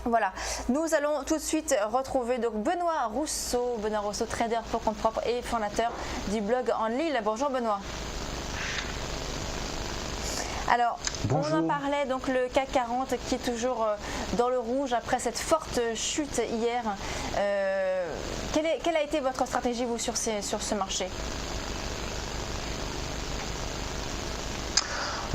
Voilà, nous allons tout de suite retrouver donc Benoît Rousseau, trader pour compte propre et fondateur du blog En Lille. Bonjour Benoît. Alors, bonjour. On en parlait, donc le CAC 40 qui est toujours dans le rouge après cette forte chute hier. Quelle a été votre stratégie vous sur ce marché ?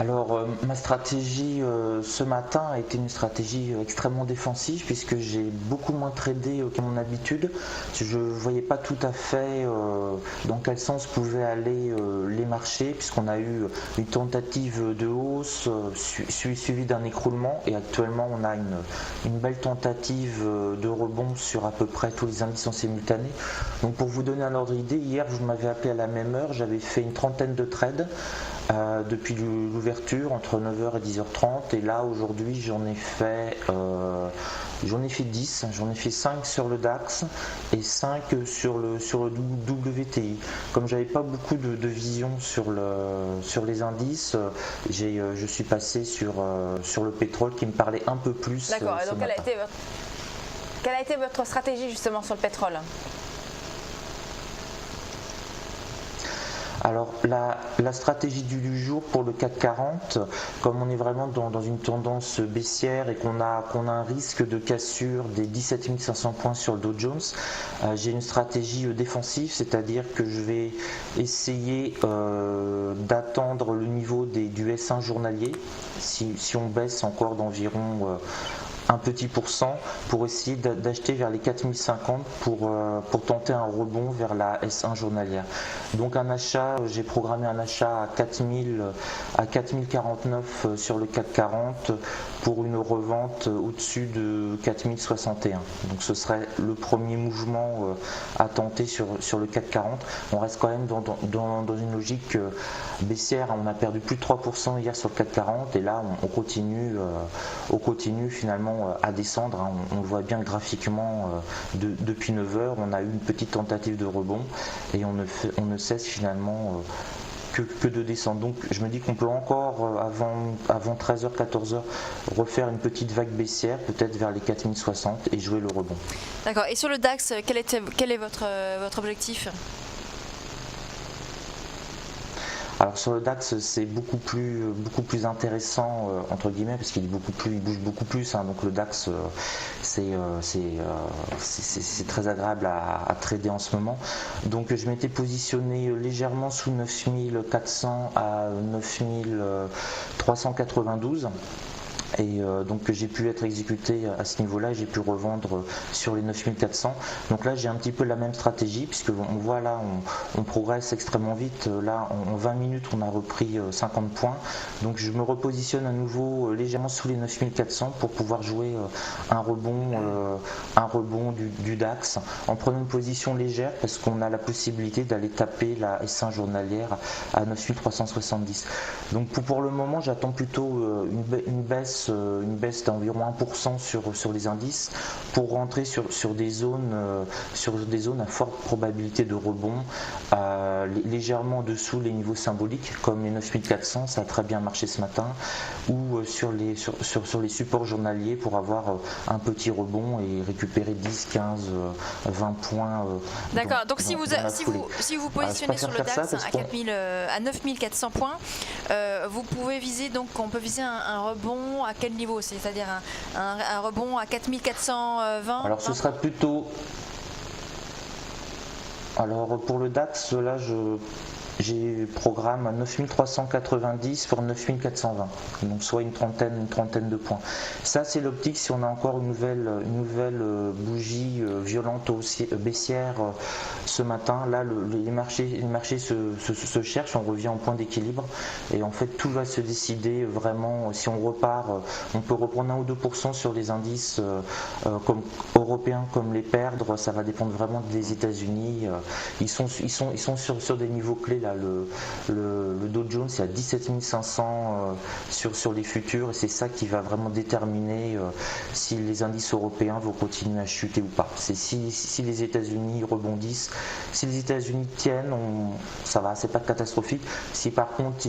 Alors ma stratégie ce matin a été une stratégie extrêmement défensive puisque j'ai beaucoup moins tradé qu'à mon habitude. Je ne voyais pas tout à fait dans quel sens pouvaient aller les marchés puisqu'on a eu une tentative de hausse suivie d'un écroulement et actuellement on a une belle tentative de rebond sur à peu près tous les indices en simultané. Donc pour vous donner un ordre d'idée, hier vous m'avez appelé à la même heure, j'avais fait une trentaine de trades. Depuis l'ouverture entre 9h et 10h30 et là aujourd'hui j'en ai fait 10, j'en ai fait 5 sur le DAX et 5 sur le WTI. Comme j'avais pas beaucoup de vision sur les indices, je suis passé sur le pétrole qui me parlait un peu plus. D'accord, et donc quelle a été votre stratégie justement sur le pétrole ? Alors la stratégie du jour pour le CAC 40, comme on est vraiment dans une tendance baissière et qu'on a un risque de cassure des 17 500 points sur le Dow Jones, j'ai une stratégie défensive, c'est-à-dire que je vais essayer d'attendre le niveau du S1 journalier, si on baisse encore d'environ un petit pourcent pour essayer d'acheter vers les 4050 pour tenter un rebond vers la S1 journalière. Donc un achat, j'ai programmé un achat à 4049 sur le CAC 40 pour une revente au-dessus de 4061. Donc ce serait le premier mouvement à tenter sur le CAC 40. On reste quand même dans une logique baissière. On a perdu plus de 3% hier sur le CAC 40 et là on continue finalement à descendre. On le voit bien graphiquement depuis 9h, on a eu une petite tentative de rebond et on ne cesse finalement que de descendre. Donc je me dis qu'on peut encore avant 13h, 14h refaire une petite vague baissière, peut-être vers les 4060 et jouer le rebond. D'accord, et sur le DAX, quel est votre objectif ? Alors sur le DAX c'est beaucoup plus intéressant entre guillemets parce qu'il bouge beaucoup plus. Donc le DAX c'est très agréable à trader en ce moment. Donc je m'étais positionné légèrement sous 9400 à 9392. Et donc j'ai pu être exécuté à ce niveau-là, j'ai pu revendre sur les 9400. Donc là j'ai un petit peu la même stratégie puisque on voit là on progresse extrêmement vite. Là en 20 minutes on a repris 50 points. Donc je me repositionne à nouveau légèrement sous les 9400 pour pouvoir jouer un rebond du DAX en prenant une position légère parce qu'on a la possibilité d'aller taper la S1 journalière à 9370. Donc pour le moment j'attends plutôt une baisse d'environ 1% sur les indices pour rentrer sur des zones à forte probabilité de rebond, légèrement en dessous les niveaux symboliques comme les 9400, ça a très bien marché ce matin, ou sur les supports journaliers pour avoir un petit rebond et récupérer 10, 15, 20 points. D'accord, donc si vous positionnez sur le DAX à 9400 points, vous pouvez viser, donc on peut viser un rebond à quel niveau ? C'est-à-dire un rebond à 4420 ? Alors ce serait plutôt... Alors pour le DAX, là j'ai programme à 9390 pour 9420, donc soit une trentaine de points. Ça c'est l'optique si on a encore une nouvelle bougie violente baissière ce matin. Là les marchés se cherchent, on revient en point d'équilibre et en fait tout va se décider vraiment. Si on repart, on peut reprendre 1 ou 2% sur les indices comme européens comme les perdre, ça va dépendre vraiment des États-Unis. Ils sont sur des niveaux clés là là, le Dow Jones est à 17 500 sur les futurs, et c'est ça qui va vraiment déterminer si les indices européens vont continuer à chuter ou pas. C'est si les États-Unis rebondissent, si les États-Unis tiennent, ça va, c'est pas catastrophique. Si par contre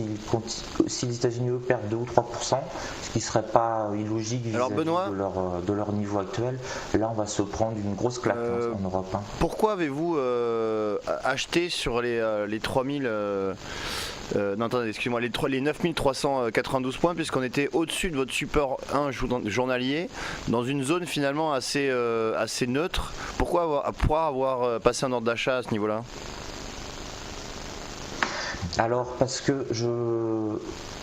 si les États-Unis perdent 2 ou 3%, ce qui serait pas illogique vis-à-vis de leur niveau actuel, là on va se prendre une grosse claque en Europe. Pourquoi avez-vous acheté sur les 3000 non, attendez, excusez-moi, les 9392 points, puisqu'on était au-dessus de votre support 1 journalier, dans une zone finalement assez neutre. Pourquoi avoir passé un ordre d'achat à ce niveau-là? Alors parce que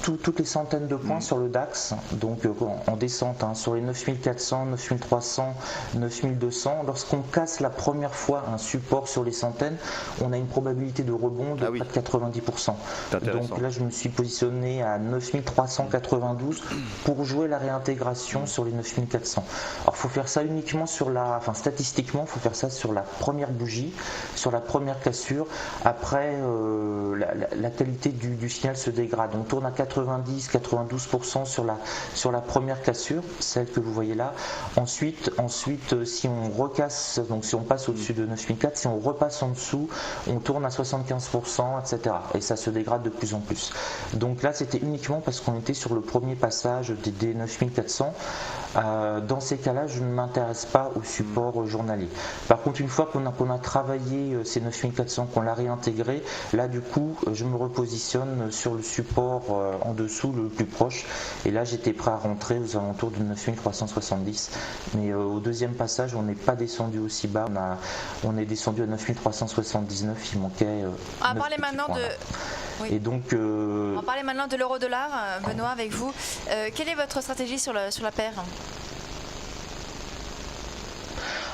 toutes les centaines de points sur le DAX, donc en descente, sur les 9400, 9300, 9200, lorsqu'on casse la première fois un support sur les centaines, on a une probabilité de rebond de près de 90%. Donc là je me suis positionné à 9392 pour jouer la réintégration sur les 9400. Alors il faut faire ça uniquement statistiquement, il faut faire ça sur la première bougie, sur la première cassure. Après la qualité du signal se dégrade. On tourne à 90-92% sur la première cassure, celle que vous voyez là. Ensuite, si on recasse, donc si on passe au-dessus de 9004, si on repasse en dessous, on tourne à 75%, etc. Et ça se dégrade de plus en plus. Donc là, c'était uniquement parce qu'on était sur le premier passage des 9400. Dans ces cas-là, je ne m'intéresse pas au support journalier. Par contre, une fois qu'on a travaillé ces 9400, qu'on l'a réintégré, là du coup, je me repositionne sur le support en dessous, le plus proche. Et là, j'étais prêt à rentrer aux alentours de 9370. Mais au deuxième passage, on n'est pas descendu aussi bas. On est descendu à 9379. Il manquait. On va parler maintenant de. Oui. Et donc, on va parler maintenant de l'euro-dollar, Benoît, avec vous. Quelle est votre stratégie sur la paire?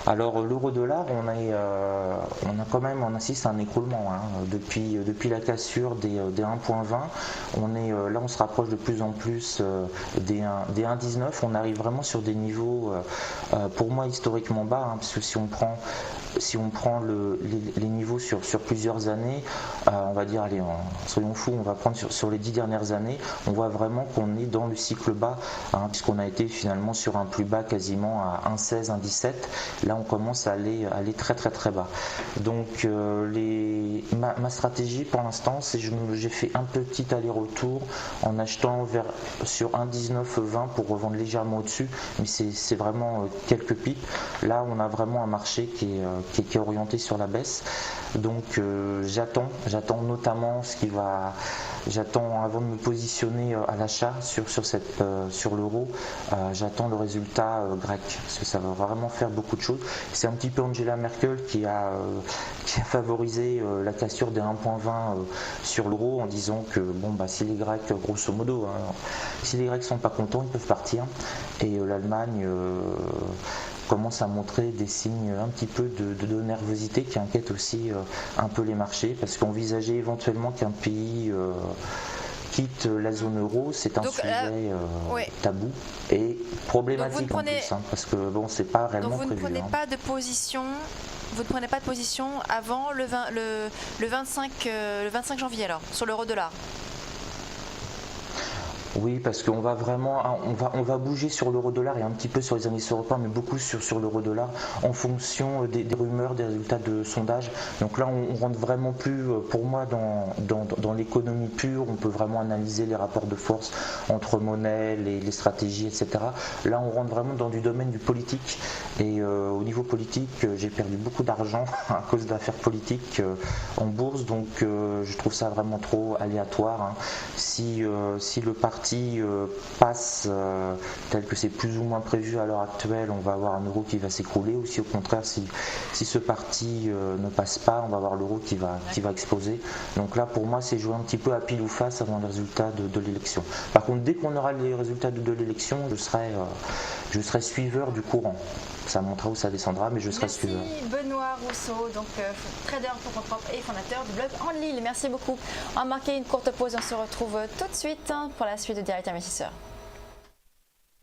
Alors l'euro-dollar, on assiste à un écroulement depuis la cassure des 1.20. Là on se rapproche de plus en plus des 1.19. On arrive vraiment sur des niveaux pour moi historiquement bas, parce que si on prend les niveaux sur plusieurs années, on va dire, allez, soyons fous, on va prendre sur les 10 dernières années, on voit vraiment qu'on est dans le cycle bas, puisqu'on a été finalement sur un plus bas quasiment à 1,16, 1,17. Là, on commence à aller très très très bas. Donc, ma stratégie pour l'instant, c'est j'ai fait un petit aller-retour en achetant sur 1,19,20 pour revendre légèrement au-dessus, mais c'est vraiment quelques pips. Là, on a vraiment un marché qui est orienté sur la baisse. Donc j'attends notamment j'attends avant de me positionner à l'achat sur l'euro, j'attends le résultat grec, parce que ça va vraiment faire beaucoup de choses. C'est un petit peu Angela Merkel qui a favorisé la cassure des 1.20 sur l'euro en disant que si les Grecs, grosso modo, si les Grecs sont pas contents, ils peuvent partir, et l'Allemagne commence à montrer des signes un petit peu de nervosité qui inquiète aussi un peu les marchés, parce qu'envisager éventuellement qu'un pays quitte la zone euro, c'est un sujet tabou et problématique en plus, parce que c'est pas réellement prévu. Donc vous ne prenez pas de position. Vous ne prenez pas de position avant le 25 janvier alors sur l'euro-dollar? Oui, parce qu'on va vraiment, on va bouger sur l'euro-dollar et un petit peu sur les indices européens, mais beaucoup sur l'euro-dollar en fonction des rumeurs, des résultats de sondage. Donc là, on rentre vraiment plus, pour moi, dans l'économie pure. On peut vraiment analyser les rapports de force entre monnaies, les stratégies, etc. Là, on rentre vraiment dans du domaine du politique. Et au niveau politique, j'ai perdu beaucoup d'argent à cause d'affaires politiques en bourse. Donc, je trouve ça vraiment trop aléatoire. Si le parti passe tel que c'est plus ou moins prévu à l'heure actuelle, on va avoir un euro qui va s'écrouler, ou si au contraire si ce parti ne passe pas, on va avoir l'euro qui va exploser. Donc là pour moi c'est jouer un petit peu à pile ou face avant les résultats de l'élection. Par contre dès qu'on aura les résultats de l'élection, je serai suiveur du courant. Ça montrera où ça descendra, mais je serai suiveur. Merci Benoît Rousseau, donc trader pour compte propre et fondateur du blog En Lille. Merci beaucoup. On va marquer une courte pause, on se retrouve tout de suite pour la suite de Direct Investisseur.